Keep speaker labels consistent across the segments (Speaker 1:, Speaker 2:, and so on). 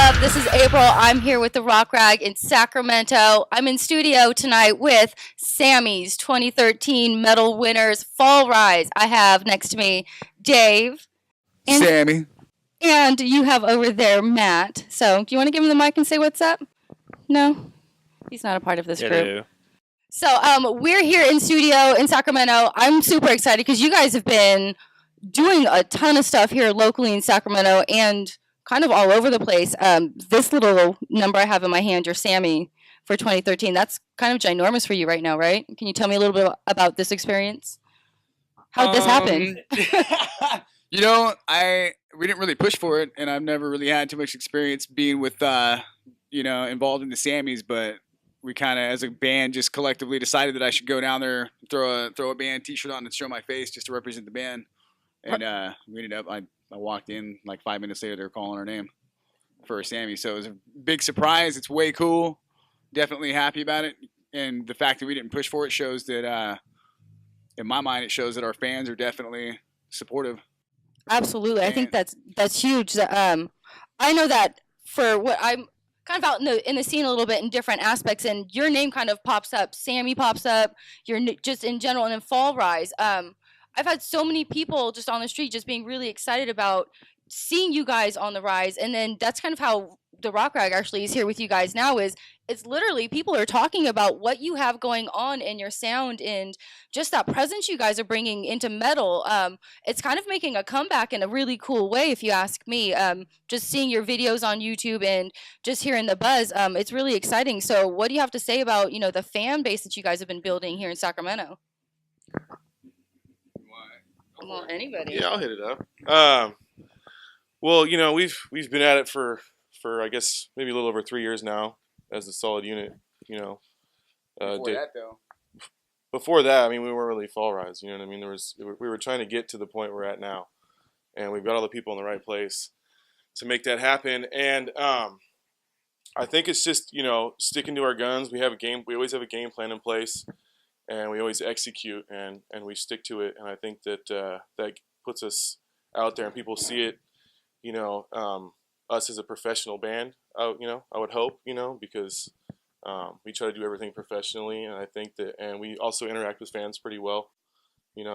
Speaker 1: up? This is April. I'm here with the Rock Rag in Sacramento. I'm in studio tonight with Sammy's 2013 medal winners, FallRise. I have next to me Dave.
Speaker 2: And Sammy.
Speaker 1: And you have over there Matt. So do you want to give him the mic and say what's up? No? He's not a part of this group. So we're here in studio in Sacramento. I'm super excited because you guys have been doing a ton of stuff here locally in Sacramento and kind of all over the place. This little number I have in my hand, your Sammy, for 2013, that's kind of ginormous for you right now, right? Can you tell me a little bit about this experience? How did this happen?
Speaker 2: You know, we didn't really push for it, and I've never really had too much experience being with, involved in the Sammys, but we kind of, as a band, just collectively decided that I should go down there, throw a band T-shirt on and show my face just to represent the band. And we ended up, I walked in, like 5 minutes later, they were calling our name for a Sammy. So it was a big surprise. It's way cool. Definitely happy about it. And the fact that we didn't push for it shows that, in my mind, it shows that our fans are definitely supportive.
Speaker 1: Absolutely. I think that's huge. I know that for what I'm kind of out in the scene a little bit in different aspects, and your name kind of pops up. Sammy pops up. You're just in general, and then FallRise. I've had so many people just on the street just being really excited about seeing you guys on the rise, and then that's kind of how the Rock Rag actually is here with you guys now. It's literally people are talking about what you have going on in your sound and just that presence you guys are bringing into metal. It's kind of making a comeback in a really cool way, if you ask me. Just seeing your videos on YouTube and just hearing the buzz, it's really exciting. So what do you have to say about, the fan base that you guys have been building here in Sacramento? Well, anybody.
Speaker 3: Yeah, I'll hit it up. Well, we've been at it for I guess maybe a little over 3 years now as a solid unit. Before that, we weren't really FallRise. You know what I mean? We were trying to get to the point we're at now, and we've got all the people in the right place to make that happen. And I think it's just sticking to our guns. We always have a game plan in place, and we always execute and we stick to it. And I think that that puts us out there and people see it. Us as a professional band, I would hope, because we try to do everything professionally, and I think and we also interact with fans pretty well. We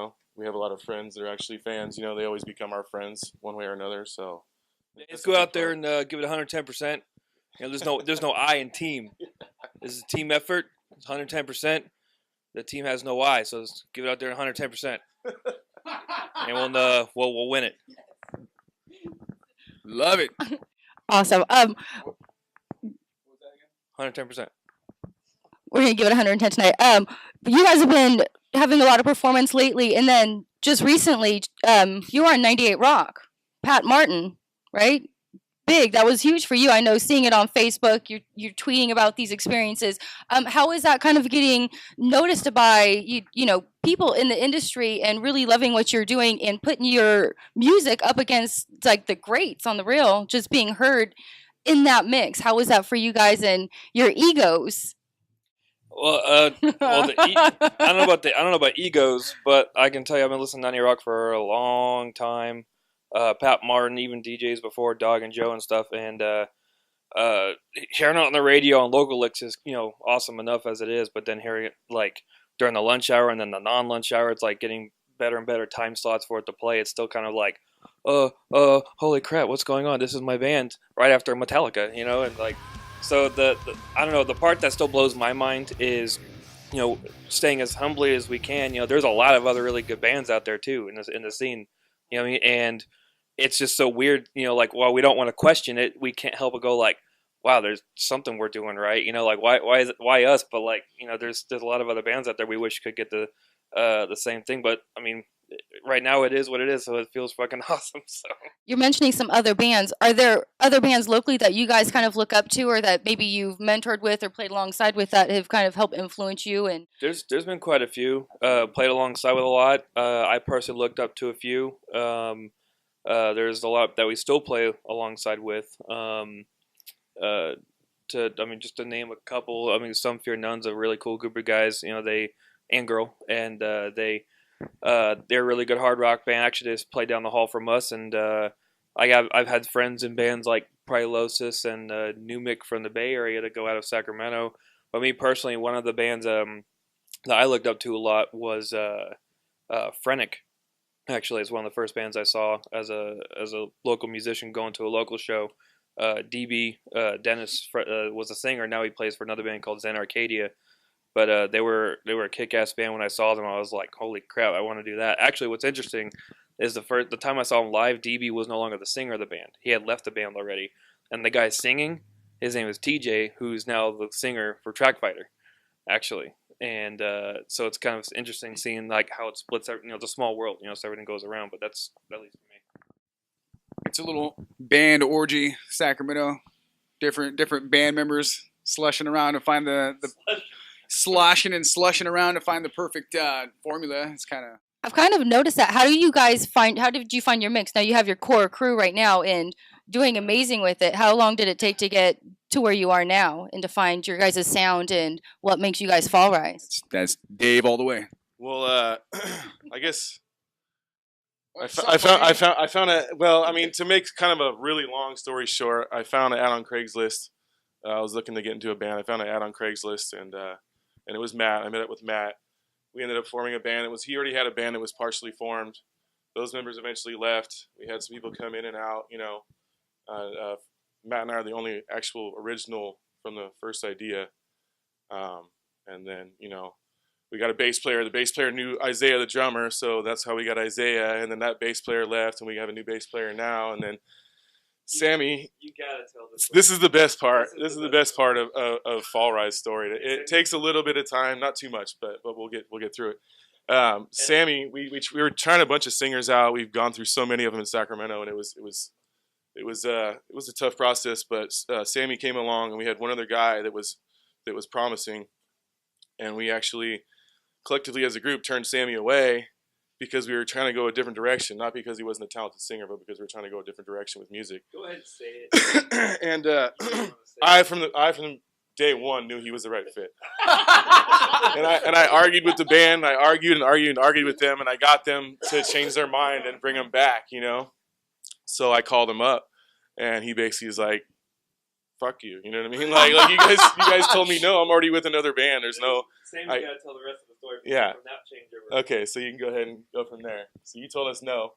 Speaker 3: have a lot of friends that are actually fans. They always become our friends one way or another. So
Speaker 4: let's go out there and give it 110%. There's no I in team. This is a team effort. It's 110%. The team has no I, so let's give it out there 110%, and we'll win it.
Speaker 2: Love it.
Speaker 1: Awesome.
Speaker 4: 110%.
Speaker 1: We're gonna give it 110 tonight. You guys have been having a lot of performance lately, and then just recently, you were on 98 Rock. Pat Martin, right? Big. That was huge for you. I know, seeing it on Facebook, you're tweeting about these experiences. How is that kind of getting noticed by people in the industry and really loving what you're doing and putting your music up against like the greats on the reel, just being heard in that mix? How is that for you guys and your egos?
Speaker 4: Well, I don't know about egos, but I can tell you I've been listening to 98 Rock for a long time. Pat Martin, even DJs before Dog and Joe and stuff, and hearing it on the radio on local licks is awesome enough as it is, but then hearing it like during the lunch hour and then the non-lunch hour, it's like getting better and better time slots for it to play. It's still kind of like, holy crap, what's going on? This is my band right after Metallica, and like, so the I don't know, the part that still blows my mind is staying as humbly as we can. There's a lot of other really good bands out there too in the scene, and it's just so weird, like, while we don't want to question it, we can't help but go like, wow, there's something we're doing right, like, why us? But like, there's a lot of other bands out there we wish could get the same thing. But right now it is what it is, so it feels fucking awesome. So
Speaker 1: you're mentioning some other bands. Are there other bands locally that you guys kind of look up to, or that maybe you've mentored with or played alongside with that have kind of helped influence you? And
Speaker 4: there's been quite a few. Played alongside with a lot. I personally looked up to a few. There's a lot that we still play alongside with. Just to name a couple. Some Fear None's a really cool group of guys. They and girl, and they're a really good hard rock band. Actually, they just played down the hall from us, and I've had friends in bands like Prilosis and Numic from the Bay Area that go out of Sacramento. But me personally, one of the bands that I looked up to a lot was Frenic. Actually, it's one of the first bands I saw as a local musician going to a local show. DB Dennis was a singer. Now he plays for another band called Zen Arcadia. But they were a kick-ass band. When I saw them, I was like, "Holy crap! I want to do that." Actually, what's interesting is the time I saw him live, DB was no longer the singer of the band. He had left the band already, and the guy singing, his name is TJ, who's now the singer for Track Fighter, actually. And so it's kind of interesting seeing like how it splits. It's a small world, so everything goes around. But that's at least for me.
Speaker 2: It's a little band orgy, Sacramento. Different band members slushing around to find the sloshing and slushing around to find the perfect formula. It's kind of.
Speaker 1: I've kind of noticed that. How did you find your mix? Now you have your core crew right now and doing amazing with it. How long did it take to get to where you are now and to find your guys' sound and what makes you guys FallRise?
Speaker 2: That's Dave all the way.
Speaker 3: Well, I guess I found a, well, I mean, to make kind of a really long story short, I found an ad on Craigslist. I was looking to get into a band. I found an ad on Craigslist, and it was Matt. I met up with Matt. We ended up forming a band. He already had a band that was partially formed. Those members eventually left. We had some people come in and out. Matt and I are the only actual original from the first idea. And then, we got a bass player. The bass player knew Isaiah, the drummer, so that's how we got Isaiah. And then that bass player left, and we have a new bass player now. And then Sammy. You gotta tell this. This is the best part. This is the best part of FallRise story. It takes a little bit of time, not too much, but we'll get through it. Sammy, we were trying a bunch of singers out. We've gone through so many of them in Sacramento, and it was a tough process. But Sammy came along, and we had one other guy that was promising, and we actually collectively as a group turned Sammy away because we were trying to go a different direction, not because he wasn't a talented singer, but because we were trying to go a different direction with music. Go ahead and say it. And I from day one knew he was the right fit. and I argued with the band. I argued with them, and I got them to change their mind and bring them back. So I called him up, and he basically is like, "Fuck you," you know what I mean? Like you guys told me no. I'm already with another band. There's no. Same. You gotta tell the rest of the story. Yeah. From that changeover. Okay, so you can go ahead and go from there. So you told us no.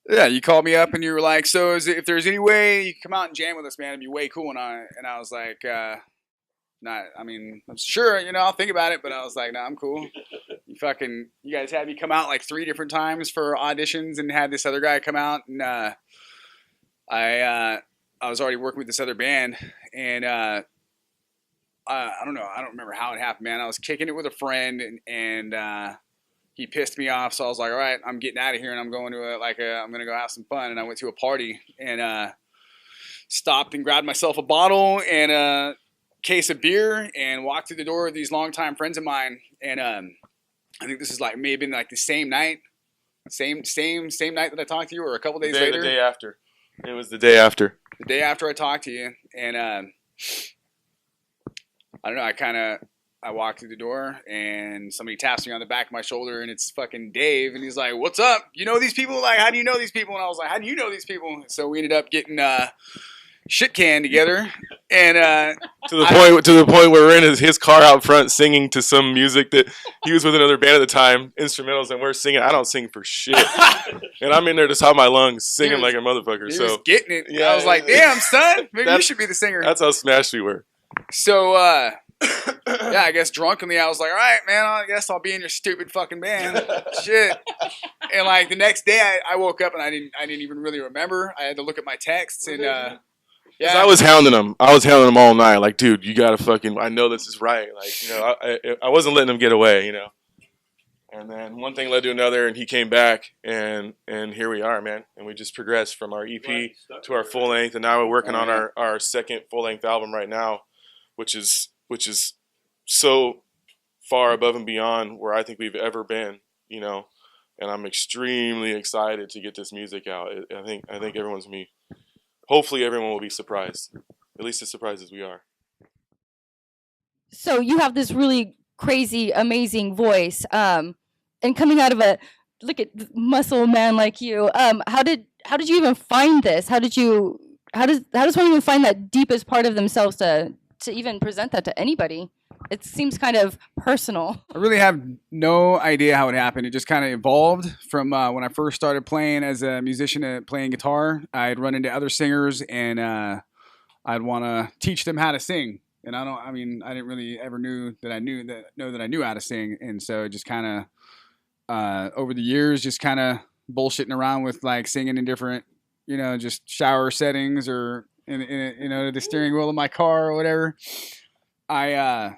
Speaker 2: Yeah, you called me up and you were like, "So if there's any way you can come out and jam with us, man, it'd be way cool." And I was like, "Not. I mean, I'm sure. I'll think about it." But I was like, "Nah, I'm cool." You guys had me come out like 3 different times for auditions, and had this other guy come out, and I was already working with this other band, and I don't know. I don't remember how it happened, man. I was kicking it with a friend, and he pissed me off. So I was like, "All right, I'm getting out of here, and I'm going to I'm going to go have some fun." And I went to a party and stopped and grabbed myself a bottle and a case of beer and walked through the door with these longtime friends of mine. And I think this is may have been the same night, same night that I talked to you, or a couple days later.
Speaker 3: The day after. It was the day after.
Speaker 2: The day after I talked to you, and I don't know. I walked through the door, and somebody taps me on the back of my shoulder, and it's fucking Dave, and he's like, "What's up? You know these people? Like, how do you know these people?" And I was like, "How do you know these people?" So we ended up getting shit canned together, and
Speaker 3: to the point where we're in his car out front singing to some music that he was with another band at the time, instrumentals, and we're singing. I don't sing for shit, and I'm in there to top my lungs singing like a motherfucker.
Speaker 2: He was getting it. Yeah, I was like, "Damn, son, maybe you should be the singer."
Speaker 3: That's how smashed we were.
Speaker 2: So, yeah, I guess drunkenly I was like, "All right, man, I guess I'll be in your stupid fucking band." Shit. And the next day I woke up and I didn't even really remember. I had to look at my texts and yeah.
Speaker 3: I was hounding him. All night. Like, dude, you gotta fucking. I know this is right. Like, I wasn't letting him get away. And then one thing led to another, and he came back, and here we are, man. And we just progressed from our EP to our full length, and now we're working on our second full length album right now, which is so far above and beyond where I think we've ever been. And I'm extremely excited to get this music out. I think everyone's gonna be. Hopefully everyone will be surprised, at least as surprised as we are.
Speaker 1: So you have this really crazy, amazing voice, and coming out of look at muscle man like you. did you even find this? How does one even find that deepest part of themselves to even present that to anybody? It seems kind of personal.
Speaker 2: I really have no idea how it happened. It just kind of evolved from when I first started playing as a musician, playing guitar. I'd run into other singers, and I'd want to teach them how to sing. And I didn't really ever know that I knew how to sing. And so it just kind of, over the years, just kind of bullshitting around with like singing in different, just shower settings or in the steering wheel of my car or whatever. I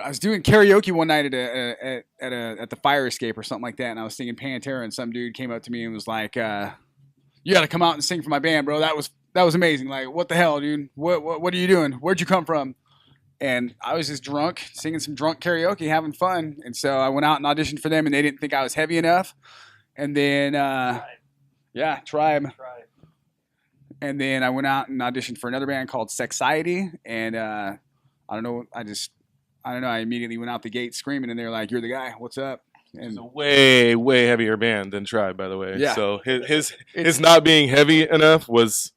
Speaker 2: was doing karaoke one night at the fire escape or something like that, and I was singing Pantera, and some dude came up to me and was like, "You got to come out and sing for my band, bro. That was amazing. Like, what the hell, dude? What are you doing? Where'd you come from?" And I was just drunk, singing some drunk karaoke, having fun. And so I went out and auditioned for them, and they didn't think I was heavy enough. And then, Tribe. And then I went out and auditioned for another band called Sexciety, and I don't know. I immediately went out the gate screaming, and they're like, "You're the guy. What's up?" And
Speaker 3: It's a way, way heavier band than Tribe, by the way.
Speaker 2: Yeah.
Speaker 3: So his not being heavy enough was,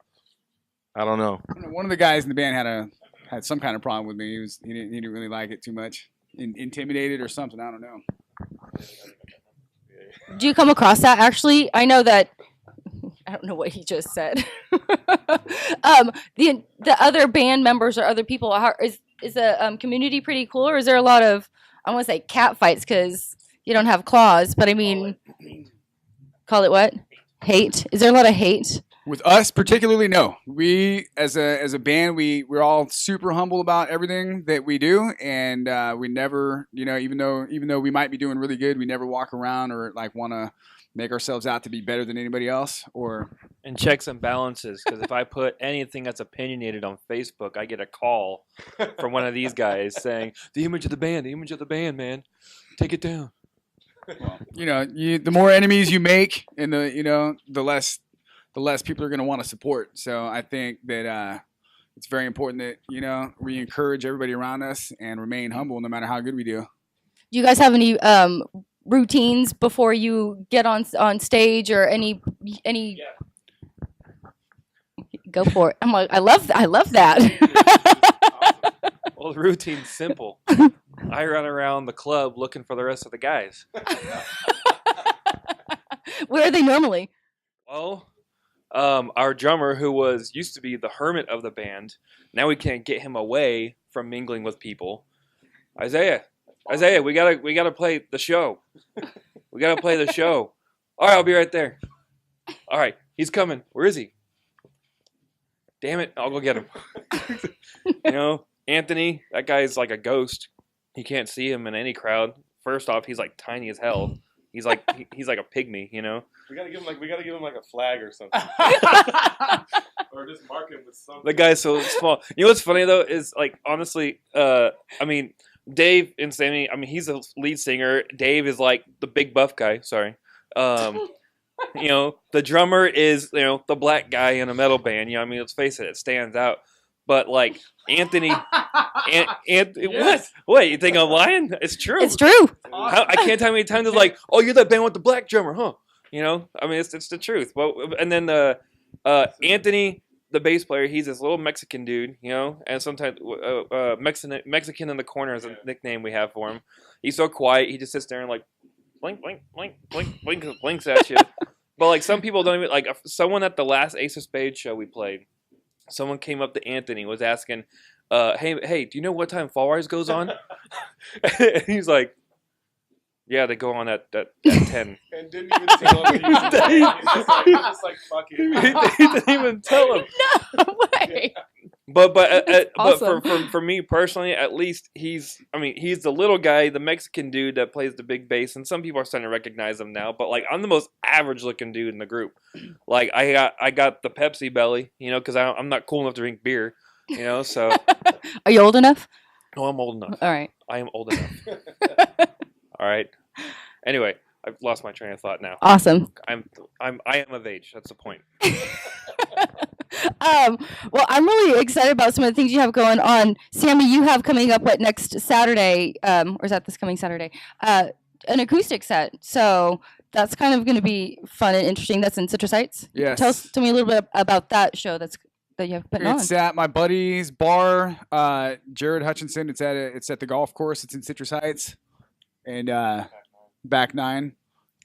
Speaker 3: I don't know.
Speaker 2: one of the guys in the band had some kind of problem with me. He didn't really like it too much, intimidated or something. I don't know.
Speaker 1: Do you come across that actually? I know that. I don't know what he just said. The other band members or other people, is the community pretty cool, or is there a lot of, I want to say cat fights because you don't have claws, but I mean, call it what? Hate? Is there a lot of hate?
Speaker 2: With us particularly, no. We as a band, we're all super humble about everything that we do, and we never, even though we might be doing really good, we never walk around or like want to make ourselves out to be better than anybody else.
Speaker 4: And checks and balances, because if I put anything that's opinionated on Facebook, I get a call from one of these guys saying, the image of the band, man, take it down.
Speaker 2: Well, the more enemies you make, and the less people are going to want to support. So I think that it's very important that we encourage everybody around us and remain humble no matter how good we do.
Speaker 1: Do you guys have any routines before you get on stage, or any? Yeah. Go for it. I'm like, I love that.
Speaker 4: Well, the routine's simple. I run around the club looking for the rest of the guys.
Speaker 1: Where are they normally?
Speaker 4: Well, our drummer, who used to be the hermit of the band, now we can't get him away from mingling with people. Isaiah, we gotta play the show. We gotta play the show. All right, I'll be right there. All right, he's coming. Where is he? Damn it, I'll go get him. Anthony, that guy's like a ghost. You can't see him in any crowd. First off, he's like tiny as hell. He's like a pygmy,
Speaker 3: We gotta give him like a flag or something, or just mark him with something.
Speaker 4: The guy's so small. You know what's funny though is like honestly, Dave and Sammy. He's the lead singer. Dave is like the big buff guy. Sorry. The drummer is the black guy in a metal band. Let's face it, it stands out. But like Anthony,
Speaker 3: Yes.
Speaker 4: what? You think I'm lying? It's true.
Speaker 1: It's true.
Speaker 4: I can't tell how many times it's like, oh, you're that band with the black drummer, huh? It's the truth. Well, and then Anthony, the bass player, he's this little Mexican dude, and sometimes Mexican in the corner is a nickname we have for him. He's so quiet, he just sits there and like blink, blink, blink, blink, blink, blinks at you. But like some people don't even like. Someone at the last Ace of Spades show we played, someone came up to Anthony, was asking, hey, do you know what time FallRise goes on? And he's like, yeah, they go on at 10.
Speaker 3: And didn't even tell him. He was just like, fuck it.
Speaker 4: He didn't even tell him.
Speaker 1: No way.
Speaker 3: Yeah.
Speaker 4: But
Speaker 1: awesome.
Speaker 4: for me personally, at least he's the little guy, the Mexican dude that plays the big bass, and some people are starting to recognize him now. But like I'm the most average looking dude in the group. Like I got the Pepsi belly, because I'm not cool enough to drink beer, So
Speaker 1: Are you old enough?
Speaker 4: no, I'm old enough.
Speaker 1: All right.
Speaker 4: I am old enough. All right. Anyway, I've lost my train of thought now.
Speaker 1: Awesome.
Speaker 4: I am of age. That's the point.
Speaker 1: Well, I'm really excited about some of the things you have going on. Sammy, you have coming up next Saturday, or is that this coming Saturday? An acoustic set. So that's kind of going to be fun and interesting. That's in Citrus Heights.
Speaker 2: Yes.
Speaker 1: Tell me a little bit about that show that you have putting on.
Speaker 2: It's at my buddy's bar, Jared Hutchinson. It's at the golf course. It's in Citrus Heights, and Back 9.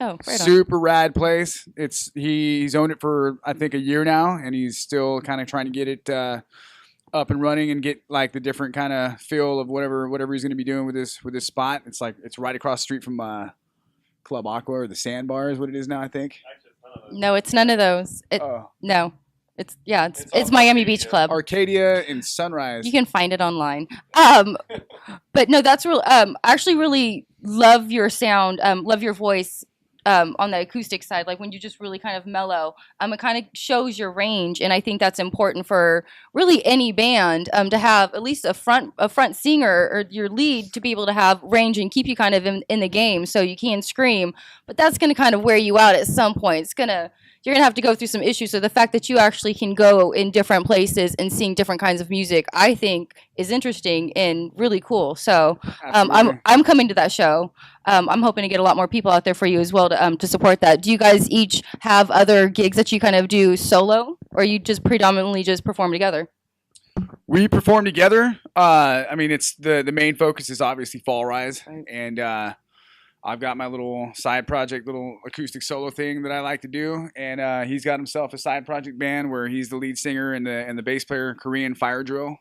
Speaker 1: Oh, right on.
Speaker 2: Super rad place. He's owned it for I think a year now, and he's still kind of trying to get it up and running and get like the different kind of feel of whatever he's going to be doing with this spot. It's right across the street from Club Aqua, or the Sandbar is what it is now, I think.
Speaker 1: No, it's none of those. No. It's Miami Beach Club.
Speaker 2: Arcadia and Sunrise.
Speaker 1: You can find it online. But no, that's real. I actually really love your sound. Love your voice. On the acoustic side, like when you just really kind of mellow, it kind of shows your range, and I think that's important for really any band to have at least a front singer or your lead to be able to have range and keep you kind of in the game, so you can scream. But that's going to kind of wear you out at some point. You're gonna have to go through some issues. So the fact that you actually can go in different places and sing different kinds of music, I think, is interesting and really cool. So I'm coming to that show. I'm hoping to get a lot more people out there for you as well to support that. Do you guys each have other gigs that you kind of do solo, or you just predominantly just perform together?
Speaker 2: We perform together. I mean, it's the main focus is obviously FallRise,
Speaker 1: Right.
Speaker 2: and I've got my little side project, little acoustic solo thing that I like to do, and he's got himself a side project band where he's the lead singer and the bass player, Korean Fire Drill,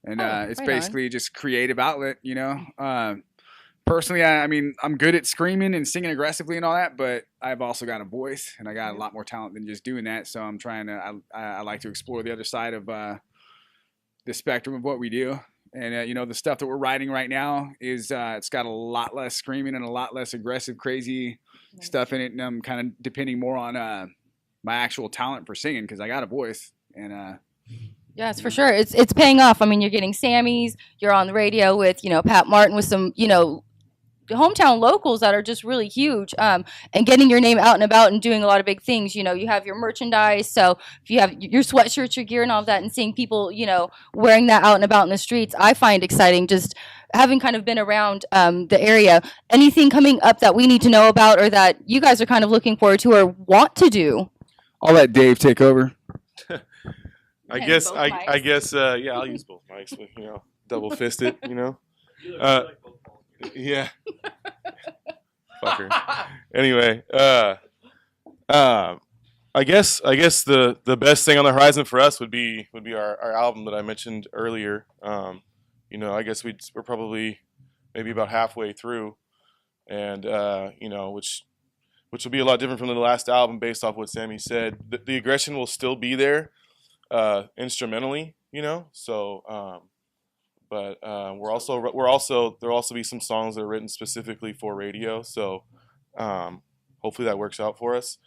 Speaker 2: and it's
Speaker 1: right
Speaker 2: basically just creative outlet, you know. Personally, I mean, I'm good at screaming and singing aggressively and all that, but I've also got a voice, and I got a lot more talent than just doing that. So I'm trying to, I like to explore the other side of the spectrum of what we do. And, you know, the stuff that we're writing right now is it's got a lot less screaming and a lot less aggressive, crazy stuff in it. And I'm kind of depending more on my actual talent for singing because I got a voice. And
Speaker 1: Yes, for sure. It's paying off. I mean, you're getting Sammys. You're on the radio with, Pat Martin with some, hometown locals that are just really huge, and getting your name out and about and doing a lot of big things. You have your merchandise, so if you have your sweatshirts, your gear and all of that, and seeing people wearing that out and about in the streets, I find exciting. Just having kind of been around the area. Anything coming up that we need to know about or that you guys are kind of looking forward to or want to do?
Speaker 2: I'll let Dave take over.
Speaker 3: I guess yeah, I'll use both mics, double fisted, yeah. Fucker. Anyway, I guess the best thing on the horizon for us would be our album that I mentioned earlier. I guess we're probably maybe about halfway through, and which will be a lot different from the last album based off what Sammy said. The aggression will still be there, instrumentally, so. But there'll also be some songs that are written specifically for radio. So hopefully that works out for us.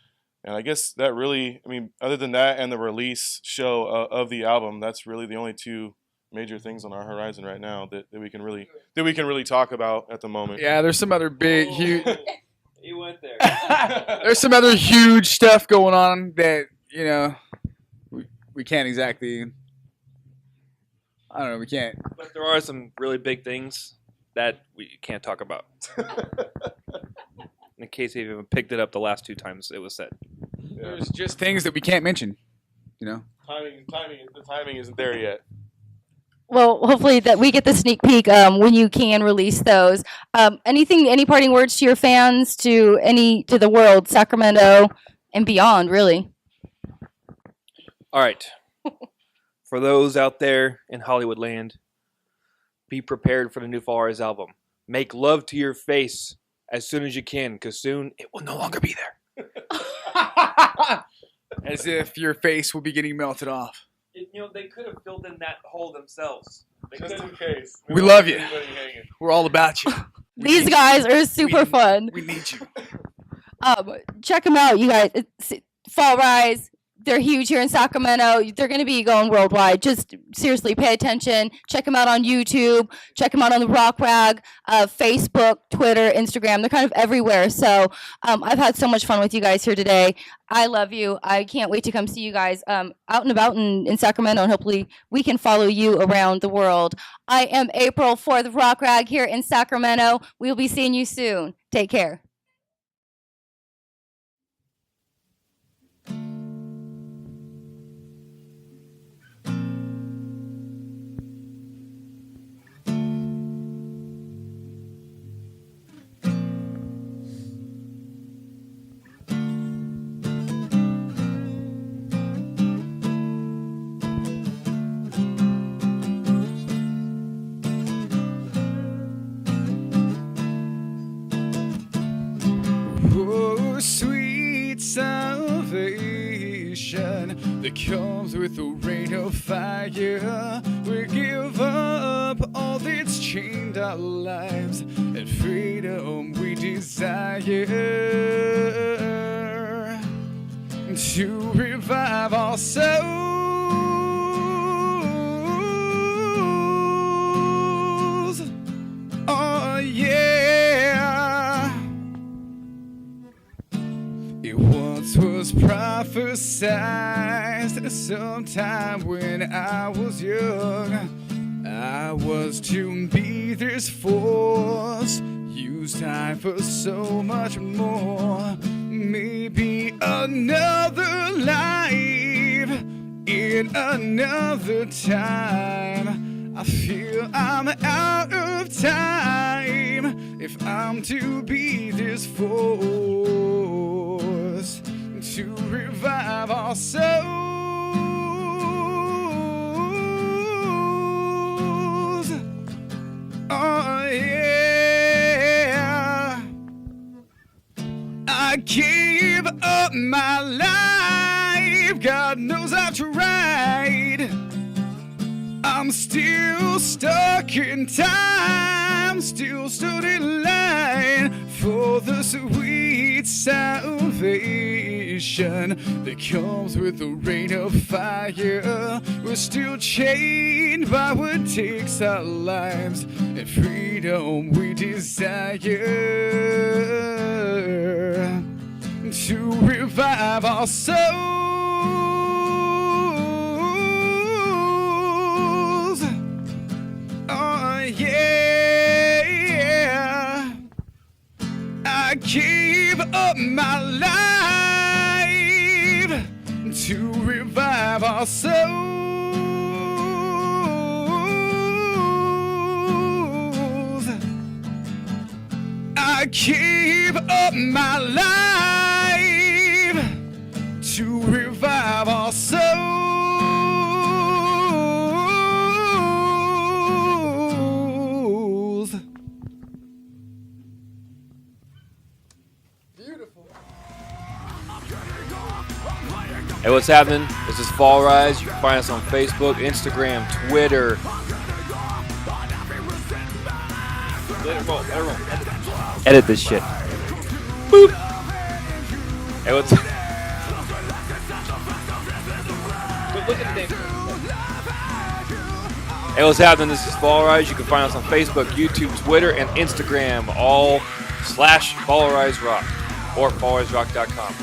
Speaker 3: And I guess that really, other than that and the release show of the album, that's really the only two major things on our horizon right now that we can really talk about at the moment.
Speaker 2: Yeah, there's some other big, huge.
Speaker 4: He went there.
Speaker 2: There's some other huge stuff going on that we can't exactly. I don't know, we can't.
Speaker 4: But there are some really big things that we can't talk about. In case you've even picked it up the last two times it was said.
Speaker 2: Yeah. There's just things that we can't mention,
Speaker 3: The timing isn't there yet.
Speaker 1: Well, hopefully that we get the sneak peek when you can release those. Any parting words to your fans, to the world, Sacramento and beyond, really?
Speaker 4: All right. For those out there in Hollywood land, be prepared for the new FallRise album. Make love to your face as soon as you can, because soon it will no longer be there.
Speaker 2: As if your face will be getting melted off.
Speaker 4: They could have filled in that hole themselves.
Speaker 3: Just in case.
Speaker 2: We love you. We're all about you.
Speaker 1: These guys are super fun.
Speaker 2: We need you.
Speaker 1: Check them out, you guys. It's FallRise. They're huge here in Sacramento. They're going to be going worldwide. Just seriously pay attention. Check them out on YouTube. Check them out on the Rock Rag, Facebook, Twitter, Instagram. They're kind of everywhere. So I've had so much fun with you guys here today. I love you. I can't wait to come see you guys out and about in Sacramento, and hopefully we can follow you around the world. I am April for the Rock Rag here in Sacramento. We'll be seeing you soon. Take care.
Speaker 2: that comes with the rain of fire. We give up all that's chained our lives and freedom we desire to revive our souls. Oh yeah. It once was prophesied sometime when I was young, I was to be this force, use time for so much more. Maybe another life in another time. I feel I'm out of time if I'm to be this force to revive our souls. Oh yeah. I gave up my life, God knows I tried. I'm still stuck in time, still stood in line for the sweet salvation that comes with the rain of fire. We're still chained by what takes our lives and freedom we desire to revive our souls. Oh yeah. I gave up my life to revive our souls. I gave up my life to revive our souls.
Speaker 4: Hey, what's happening? This is FallRise. You can find us on Facebook, Instagram, Twitter. Let it roll. Edit this shit. Boop. Hey, what's... Look at the name. Hey, what's happening? This is FallRise. You can find us on Facebook, YouTube, Twitter, and Instagram, all /FallRise Rock or FallRiseRock.com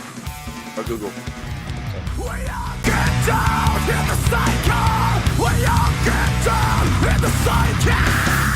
Speaker 4: or Google.
Speaker 5: We all get down in the cycle. We all get down in the cycle.